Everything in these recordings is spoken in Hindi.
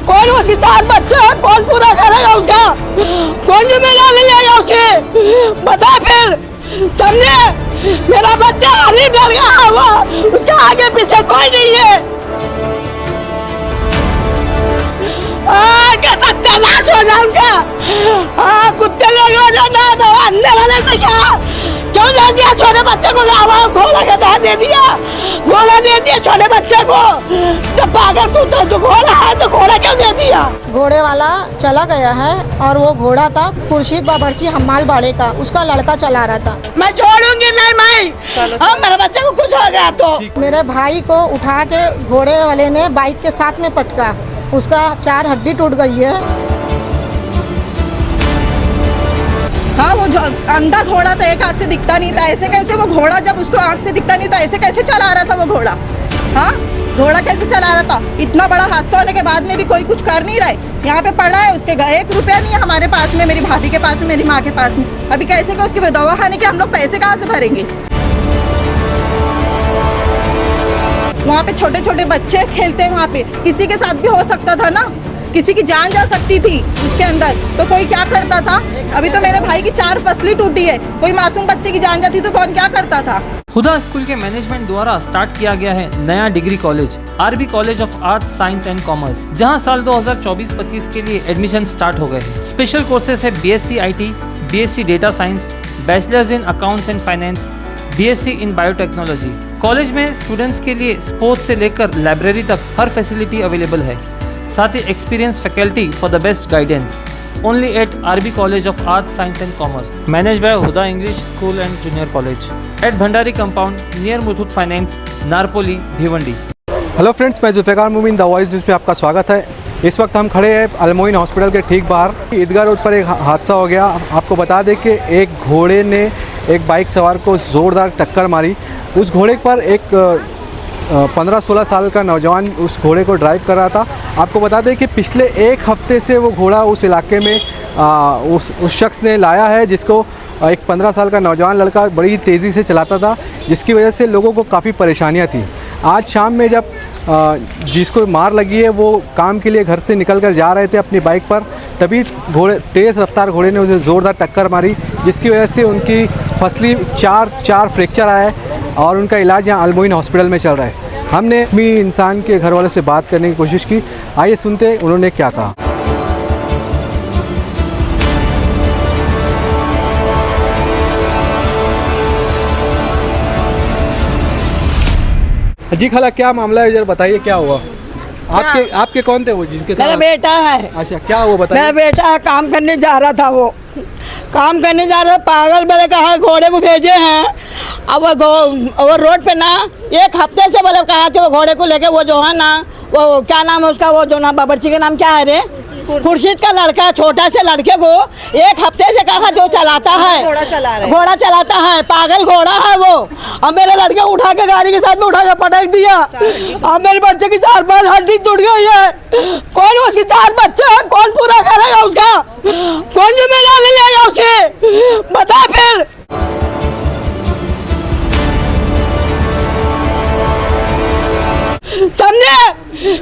कौन उसके 4 बच्चे हैं, कौन पूरा करेगा उसका, कौन जिम्मेदारी लेगा उसे, बता फिर। समझे, मेरा बच्चा गरीब डर गया हुआ, उसका आगे पीछे कोई नहीं है। क्या सत्यानाश हो जाए उनका। कुत्ते लोग हो जाए ना, अंधे वाले से क्या क्यों दे दिया छोटे बच्चे को, घोड़ा का दे दिया, घोड़ा दे दिया छोटे बच्चे को। जब पागल कुत्ता तो घोड़ा है तो घोड़ा क्यों दे दिया। घोड़े वाला चला गया है और वो घोड़ा था खुर्शीद बाबरची हम्माल बाड़े का, उसका लड़का चला रहा था। मैं छोड़ूंगी नहीं मैं, मेरे बच्चे को कुछ हो गया तो। मेरे भाई को उठा के घोड़े वाले ने बाइक के साथ में पटका, उसका 4 हड्डी टूट गई है। हाँ, वो जो अंधा घोड़ा था, एक आँख से दिखता नहीं था, ऐसे कैसे वो घोड़ा, जब उसको आँख से दिखता नहीं था ऐसे कैसे चला रहा था वो घोड़ा। हाँ, घोड़ा कैसे चला रहा था। इतना बड़ा हादसा होने के बाद में भी कोई कुछ कर नहीं रहा है। यहाँ पे पड़ा है, उसके 1 रुपया नहीं है हमारे पास में, मेरी भाभी के पास में, मेरी माँ के पास में। अभी कैसे का उसके दवा खाने के हम लोग पैसे कहाँ से भरेंगे। वहाँ पे छोटे छोटे बच्चे खेलते हैं, वहाँ पे किसी के साथ भी हो सकता था ना, किसी की जान जा सकती थी उसके अंदर, तो कोई क्या करता था। अभी तो मेरे भाई की 4 फसली टूटी है, कोई मासूम बच्चे की जान जाती तो कौन क्या करता था। हुदा स्कूल के मैनेजमेंट द्वारा स्टार्ट किया गया है नया degree college, RB college of arts, science and commerce, जहां साल 2024-25 के लिए एडमिशन स्टार्ट हो गए हैं। स्पेशल कोर्सेज है BSc IT, BSc data science, bachelors in accounts and finance, BSc in biotechnology. College में स्टूडेंट्स के लिए स्पोर्ट्स से लेकर लाइब्रेरी तक हर फैसिलिटी अवेलेबल है, साथ ही experience faculty for the best guidance. Only at RB college of arts, science and commerce, manage by Huda English school and junior college at Bhandari compound near Muthoot Finance, Narpoli, Bhiwandi. Hello friends, मैं जुल्फ़िकार मोमिन, द वॉइस न्यूज़ पे आपका स्वागत है। इस वक्त हम खड़े हैं अलमोइन हॉस्पिटल के ठीक बाहर। ईदगाह रोड पर एक हादसा हो गया। आपको बता दें कि एक घोड़े ने एक बाइक सवार को ज़ोरदार टक्कर मारी। उस घोड़े पर एक 15-16 साल का नौजवान उस घोड़े को ड्राइव कर रहा था। आपको बता दें कि पिछले 1 हफ्ते से वो घोड़ा उस इलाके में उस शख्स ने लाया है, जिसको एक 15 साल का नौजवान लड़का बड़ी तेज़ी से चलाता था, जिसकी वजह से लोगों को काफ़ी परेशानियां थी। आज शाम में जब जिसको मार लगी है वो काम के लिए घर से निकल कर जा रहे थे अपनी बाइक पर, तभी तेज़ रफ्तार घोड़े ने उसे ज़ोरदार टक्कर मारी, जिसकी वजह से उनकी फसली 4 फ्रैक्चर आया है और उनका इलाज यहाँ अलमोइन हॉस्पिटल में चल रहा है। हमने भी इंसान के घर वालों से बात करने की कोशिश की। आइए सुनते हैं उन्होंने क्या कहा। जी खाला, क्या मामला है, जरा बताइए क्या हुआ। आपके कौन थे वो जिनके साथ? मेरा बेटा है। अच्छा, क्या हुआ बताइए। मेरा बेटा है, काम करने जा रहा था, वो काम करने जा रहा था, पागल बोले कहा घोड़े को भेजे हैं। अब वो रोड पे ना 1 हफ्ते से बोले कहा थे वो घोड़े को लेके, वो जो है ना, वो क्या नाम है उसका, वो जो ना बाबरची के नाम क्या है रे, खुर्शीद का लड़का, छोटा से लड़के को 1 हफ्ते से कहा जो चलाता है, घोड़ा चलाता है, पागल घोड़ा है वो। और मेरे लड़के उठा के गाड़ी के साथ में उठा के पटक दिया और मेरे बच्चे की 4-5 हड्डी टूट गई है। कौन उसके 4 बच्चे हैं, कौन पूरा करेगा उसका, कौन जिम्मेदारी लेगा उसे, बता फिर। समझे,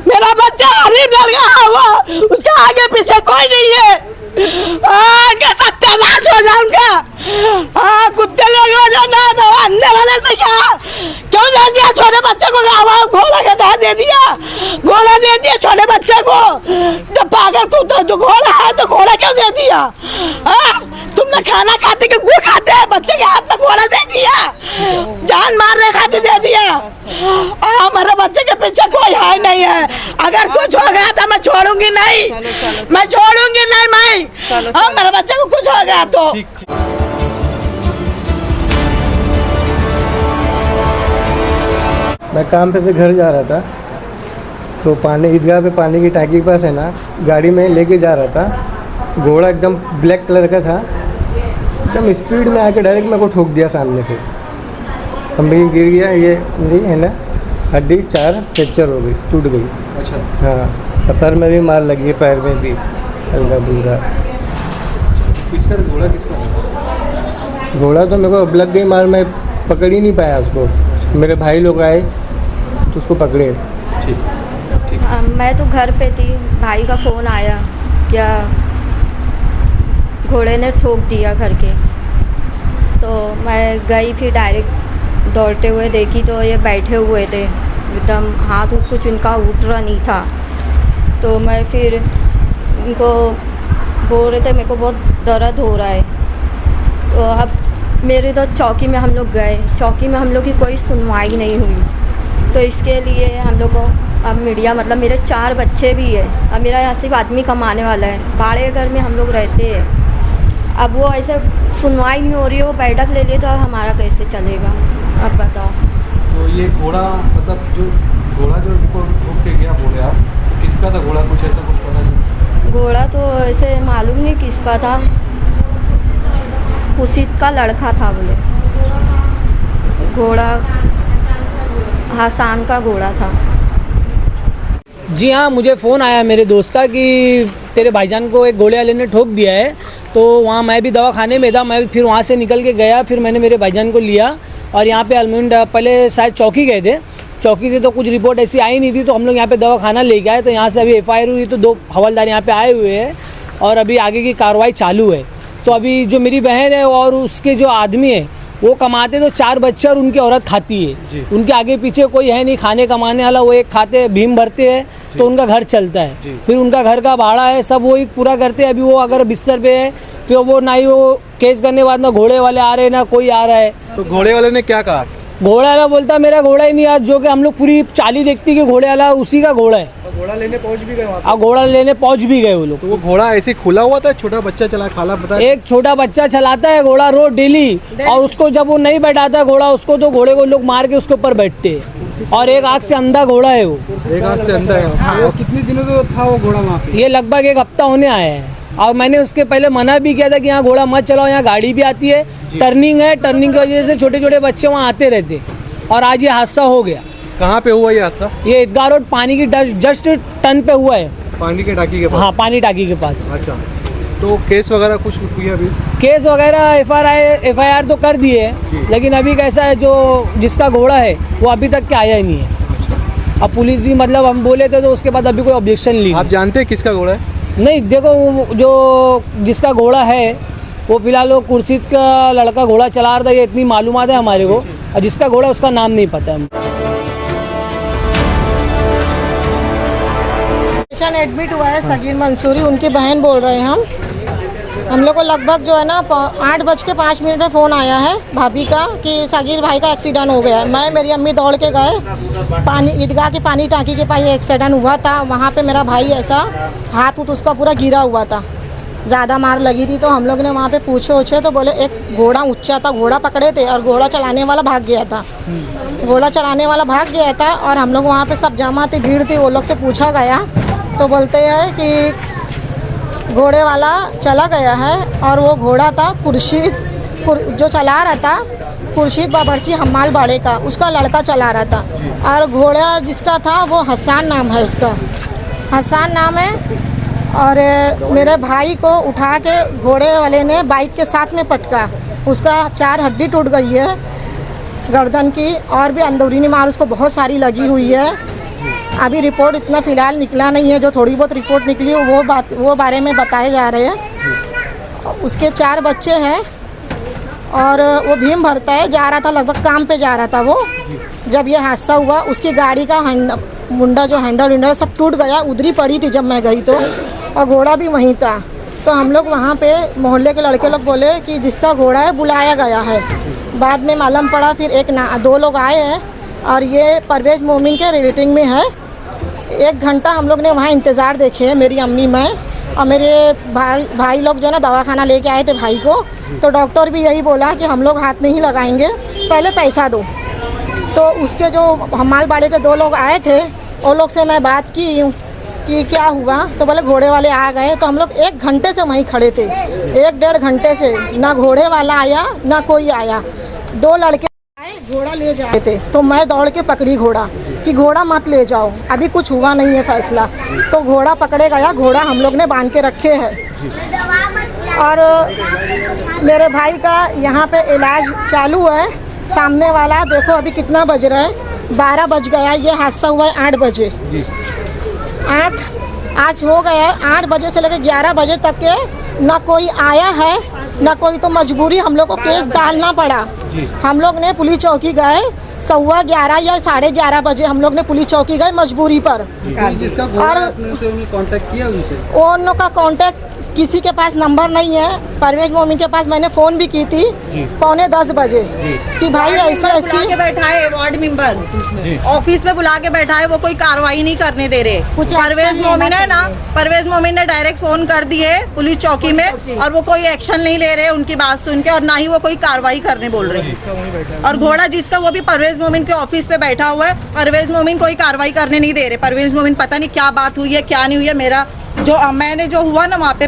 मेरा बच्चा गरीब डर गया हुआ, उसका आगे पीछे कोई नहीं है। क्या सत्यानाश हो जाए उनका। कुत्ते लोग हो जाए ना, अंधे वाले से क्या क्यों दे दिया छोटे बच्चे को, घोड़ा का दे दिया, घोड़ा दे दिया छोटे बच्चे को। जब पागल कुत्ता तो घोड़ा है तो घोड़ा क्यों दे दिया। तुमने खाना खाते के गु खाते हैं, बच्चे के हाथ में घोड़ा दे दिया, जान मारने खाते दे दिया। हमारे बच्चे के पीछे कोई है नहीं है। अगर कुछ हो गया तो मैं छोड़ूंगी नहीं, मैं छोड़ूंगी नहीं मैं। मेरे बच्चे को कुछ हो गया तो। मैं काम पे से घर जा रहा था, तो पानी ईदगाह पे पानी की टांकी के पास है ना, गाड़ी में लेके जा रहा था। घोड़ा एकदम ब्लैक कलर का था, एकदम स्पीड में आके डायरेक्ट मेरे को ठोक दिया सामने से। हम भी गिर गया, ये मेरी है ना हड्डी 4 फ्रैक्चर हो गई, टूट गई। अच्छा। हाँ, और सर में भी मार लगी है, पैर में भी हल्का बुरा। किसका घोड़ा किसका? घोड़ा तो मेरे को अब लग गई मार, मैं पकड़ ही नहीं पाया उसको। मेरे भाई लोग आए तो उसको पकड़े। ठीक। मैं तो घर पे थी, भाई का फ़ोन आया क्या घोड़े ने ठोक दिया करके। तो मैं गई, फिर डायरेक्ट दौड़ते हुए देखी तो ये बैठे हुए थे एकदम, हाथ कुछ उनका उठ रहा नहीं था। तो मैं फिर उनको बोल रहे थे मेरे को बहुत दर्द हो रहा है। तो अब मेरे तो चौकी में हम लोग गए, चौकी में हम लोग की कोई सुनवाई नहीं हुई। तो इसके लिए हम लोग को अब मीडिया, मतलब मेरे 4 बच्चे भी है, अब मेरा यहाँ सिर्फ आदमी कमाने वाला है, भाड़े घर में हम लोग रहते हैं। अब वो ऐसे सुनवाई नहीं हो रही है, वो बैठक ले लिए तो अब हमारा कैसे चलेगा, अब बताओ। तो ये घोड़ा मतलब जो ठोक के गया बोले आप, किसका था घोड़ा, कुछ ऐसा कुछ पता चला? घोड़ा तो ऐसे मालूम नहीं किसका था, खुशीद का लड़का था बोले। घोड़ा हसन का घोड़ा था। जी हाँ, मुझे फ़ोन आया मेरे दोस्त का कि तेरे भाईजान को एक घोड़े वाले ने ठोक दिया है। तो वहाँ मैं भी दवाखाने में था, मैं फिर वहाँ से निकल के गया, फिर मैंने मेरे भाईजान को लिया और यहाँ पे अलमोइन पहले शायद चौकी गए थे, चौकी से तो कुछ रिपोर्ट ऐसी आई नहीं थी, तो हम लोग यहाँ पे दवाखाना लेके आए। तो यहाँ से अभी FIR हुई, तो 2 हवलदार यहाँ पे आए हुए हैं और अभी आगे की कार्रवाई चालू है। तो अभी जो मेरी बहन है और उसके जो आदमी है वो कमाते तो 4 बच्चे और उनकी औरत खाती है, उनके आगे पीछे कोई है नहीं खाने कमाने वाला, वो एक खाते भीम भरते हैं तो उनका घर चलता है, फिर उनका घर का भाड़ा है सब वो ही पूरा करते हैं। अभी वो अगर बिस्तर पे है फिर वो ना ही वो केस करने के बाद ना घोड़े वाले आ रहे हैं ना कोई आ रहा है। तो घोड़े वाले ने क्या कहा? घोड़ा वाला बोलता मेरा घोड़ा ही नहीं, आज जो कि हम लोग पूरी चाली देखती कि घोड़े वाला उसी का घोड़ा है। तो घोड़ा लेने पहुंच भी गए वहाँ? और घोड़ा लेने पहुंच भी गए वो लोग। तो वो घोड़ा ऐसे खुला हुआ था, छोटा बच्चा चला, खाला पता है? एक छोटा बच्चा चलाता है घोड़ा रोज डेली, और उसको जब वो नहीं बैठाता घोड़ा उसको, तो घोड़े को लोग मार के उसके ऊपर बैठते हैं। और एक आँख से अंधा घोड़ा है वो, एक आँख से अंधा है। हाँ। वो कितने दिनों से था वो घोड़ा वहाँ पे? ये लगभग 1 हफ्ता होने आया है। और मैंने उसके पहले मना भी किया था कि यहाँ घोड़ा मत चलाओ, यहाँ गाड़ी भी आती है, टर्निंग है, टर्निंग की वजह से छोटे छोटे बच्चे वहाँ आते रहते। और आज ये हादसा हो गया। कहाँ पे हुआ ये हादसा? ये ईदगाह रोड पानी की जस्ट टन पे हुआ है, पानी की टाकी के पास? हाँ, पानी टाकी के पास। अच्छा, तो केस वगैरह कुछ हुई अभी? केस वगैरह FIR तो कर दिए, लेकिन अभी कैसा है जो जिसका घोड़ा है वो अभी तक के आया ही नहीं है। अब पुलिस भी मतलब हम बोले थे तो उसके बाद अभी कोई ऑब्जेक्शन ली। आप जानते हैं किसका घोड़ा है? नहीं, देखो जो जिसका घोड़ा है वो फिलहाल वो खुर्शीद का लड़का घोड़ा चला रहा था, ये इतनी मालूमात है हमारे को, और जिसका घोड़ा उसका नाम नहीं पता है। पेशेंट एडमिट हुआ है सगीर मंसूरी, उनकी बहन बोल रहे हैं हम लोग को लगभग जो है ना 8:05 में फ़ोन आया है भाभी का कि सगीर भाई का एक्सीडेंट हो गया है। मैं मेरी अम्मी दौड़ के गए, पानी ईदगाह की पानी टांकी के पास एक्सीडेंट हुआ था, वहाँ पे मेरा भाई ऐसा हाथ उसका पूरा गिरा हुआ था, ज़्यादा मार लगी थी। तो हम लोग ने वहाँ पे पूछे तो बोले एक घोड़ा ऊंचा था, घोड़ा पकड़े थे और घोड़ा चलाने वाला भाग गया था। घोड़ा चलाने वाला भाग गया था और हम लोग वहाँ पे सब जमा थे, भीड़ थी, वो लोग से पूछा गया तो बोलते हैं कि घोड़े वाला चला गया है और वो घोड़ा था खुर्शीद जो चला रहा था, खुर्शीद बाबरची हम्माल बाड़े का, उसका लड़का चला रहा था। और घोड़ा जिसका था वो हसन नाम है, उसका हसन नाम है। और मेरे भाई को उठा के घोड़े वाले ने बाइक के साथ में पटका, उसका 4 हड्डी टूट गई है गर्दन की, और भी अंदरूनी मार उसको बहुत सारी लगी हुई है। अभी रिपोर्ट इतना फ़िलहाल निकला नहीं है, जो थोड़ी बहुत रिपोर्ट निकली वो बारे में बताए जा रहे हैं। उसके 4 बच्चे हैं और वो भीम भरता है, जा रहा था, लगभग काम पे जा रहा था वो, जब ये हादसा हुआ। उसकी गाड़ी का मुंडा जो हैंडल सब टूट गया, उधरी पड़ी थी जब मैं गई तो, और घोड़ा भी वहीं था। तो हम लोग वहाँ पे मोहल्ले के लड़के लोग बोले कि जिसका घोड़ा है बुलाया गया है। बाद में मालूम पड़ा फिर 2 लोग आए हैं और ये परवेज मोमिन के रिलेटिव में है। 1 घंटा हम लोग ने वहाँ इंतज़ार देखे, मेरी अम्मी, मैं और मेरे भाई लोग जो है ना दवाखाना लेके आए थे भाई को। तो डॉक्टर भी यही बोला कि हम लोग हाथ नहीं लगाएंगे, पहले पैसा दो। तो उसके जो हम्माल बाड़े के 2 लोग आए थे, वो लोग से मैं बात की कि क्या हुआ, तो बोले घोड़े वाले आ गए। तो हम लोग 1 घंटे से वहीं खड़े थे, 1-1.5 घंटे से, ना घोड़े वाला आया ना कोई आया। 2 लड़के आए, घोड़ा ले जाए थे, तो मैं दौड़ के पकड़ी घोड़ा कि घोड़ा मत ले जाओ, अभी कुछ हुआ नहीं है फैसला। तो घोड़ा पकड़े गया, घोड़ा हम लोग ने बांध के रखे हैं। और मेरे भाई का यहाँ पे इलाज चालू है। सामने वाला देखो अभी कितना बज रहा है, 12 बज गया, ये हादसा हुआ है 8 बजे। आज हो गया है 8 बजे से लेकर 11 बजे तक के ना कोई आया है ना कोई, तो मजबूरी हम लोग को केस डालना पड़ा। हम लोग ने पुलिस चौकी गए 11:15 या 11:30 बजे हम लोग ने पुलिस चौकी गए मजबूरी पर। जिसका और कांटेक्ट किया उनसे, उन लोग का कांटेक्ट किसी के पास नंबर नहीं है। परवेज मोमिन के पास मैंने फ़ोन भी की थी 9:45 बजे कि भाई ऐसे बुला के बैठा है वार्ड मेंबर, ऑफिस में बुला के बैठा है, वो कोई कार्रवाई नहीं करने दे रहे। परवेज मोमिन है ना, परवेज मोमिन ने डायरेक्ट फोन कर दिए पुलिस चौकी में और वो कोई एक्शन नहीं ले रहे उनकी बात सुन के, और ना ही वो कोई कार्रवाई करने बोल रहे। और घोड़ा जिसका वो भी परवेज मोमिन के ऑफिस पे बैठा हुआ है, परवेज मोमिन कोई कार्रवाई करने नहीं दे रहे। परवेज मोमिन पता नहीं क्या बात हुई है क्या नहीं हुई है। मेरा जो मैंने जो हुआ ना वहाँ पे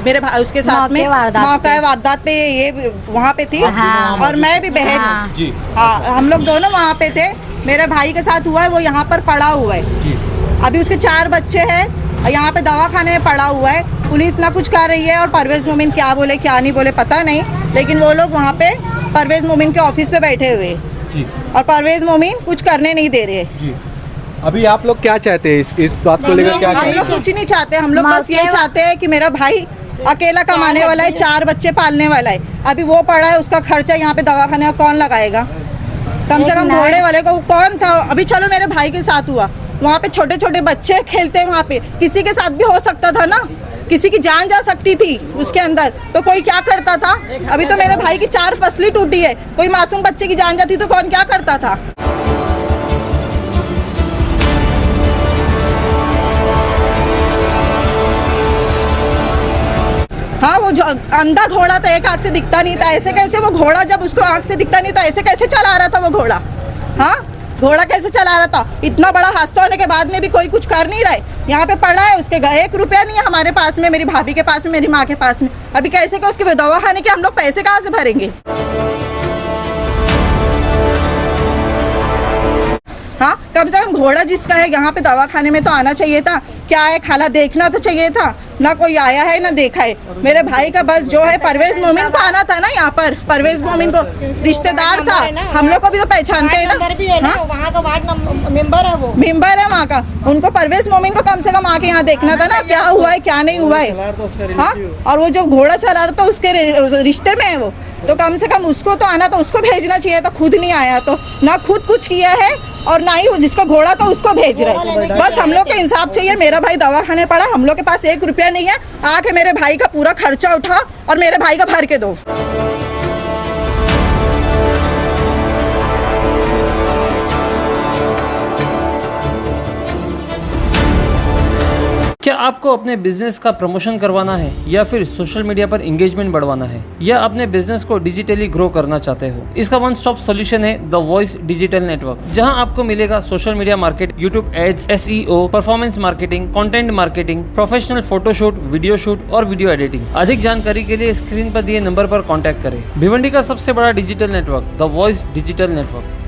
मेरे भाई उसके साथ में मौका वारदात पे ये वहाँ पे थी। और मैं भी बहन हूँ। हाँ, हम लोग दोनों वहाँ पे थे। मेरे भाई के साथ हुआ है, वो यहाँ पर पड़ा हुआ है। अभी उसके 4 बच्चे हैं, यहाँ पे दवाखाने में पड़ा हुआ है। पुलिस ना कुछ कर रही है और परवेज मोमिन क्या बोले क्या नहीं बोले पता नहीं, लेकिन वो लोग वहाँ पे परवेज मोमिन के ऑफिस पे बैठे हुए और परवेज मोमिन कुछ करने नहीं दे रहे। अभी आप लोग क्या चाहते हैं इस बात को लेकर? क्या हम लोग कुछ नहीं चाहते, हम लोग बस ये चाहते हैं कि मेरा भाई अकेला कमाने वाला है, 4 बच्चे पालने वाला है। अभी वो पड़ा है, उसका खर्चा यहाँ पे दवाखाने का कौन लगाएगा? कम से कम घोड़े वाले को कौन था? अभी चलो मेरे भाई के साथ हुआ, वहाँ पे छोटे छोटे बच्चे खेलते हैं, वहाँ पे किसी के साथ भी हो सकता था ना, किसी की जान जा सकती थी उसके अंदर, तो कोई क्या करता था? अभी तो मेरे भाई की 4 फसली टूटी है, कोई मासूम बच्चे की जान जाती तो कौन क्या करता था? हाँ, वो जो अंधा घोड़ा था, एक आँख से दिखता नहीं था, ऐसे कैसे वो घोड़ा, जब उसको आँख से दिखता नहीं था ऐसे कैसे चला रहा था वो घोड़ा? हाँ, घोड़ा कैसे चला रहा था? इतना बड़ा हादसा होने के बाद में भी कोई कुछ कर नहीं रहा है। यहाँ पे पड़ा है, उसके 1 रुपया नहीं है हमारे पास में, मेरी भाभी के पास में, मेरी माँ के पास में। अभी कैसे के उसके दवाखाने के हम लोग पैसे कहाँ से भरेंगे? हाँ, कम से कम घोड़ा जिसका है यहाँ पे दवाखाने में तो आना चाहिए था। क्या है खाला देखना तो चाहिए था, ना कोई आया है ना देखा है। मेरे भाई का बस जो है परवेज मोमिन को आना था ना यहाँ पर, परवेज मोमिन को रिश्तेदार था, हम लोग को भी तो पहचानते हैं ना। हाँ, वहाँ का वार्ड मेंबर है, वो मेंबर है वहाँ का, उनको परवेज मोमिन को कम से कम आके यहाँ देखना था ना क्या हुआ है क्या नहीं हुआ है। हाँ, और वो जो घोड़ा चला रहा था उसके रिश्ते में है वो, तो कम से कम उसको तो आना, तो उसको भेजना चाहिए था। खुद नहीं आया, तो ना खुद कुछ किया है और ना ही जिसको घोड़ा तो उसको भेज रहे। बस हम लोग को इंसाफ चाहिए। मेरा भाई दवाखाने पड़ा, हम लोग के पास 1 रुपया नहीं है, आके मेरे भाई का पूरा खर्चा उठा और मेरे भाई का भर के दो। क्या आपको अपने बिजनेस का प्रमोशन करवाना है या फिर सोशल मीडिया पर एंगेजमेंट बढ़वाना है या अपने बिजनेस को डिजिटली ग्रो करना चाहते हो? इसका वन स्टॉप सॉल्यूशन है द वॉइस डिजिटल नेटवर्क, जहां आपको मिलेगा social media market, YouTube ads, SEO, performance marketing, content marketing, professional photoshoot, video shoot और वीडियो एडिटिंग। अधिक जानकारी के लिए स्क्रीन पर दिए नंबर पर कॉन्टैक्ट करें। भिवंडी का सबसे बड़ा digital network the voice digital network.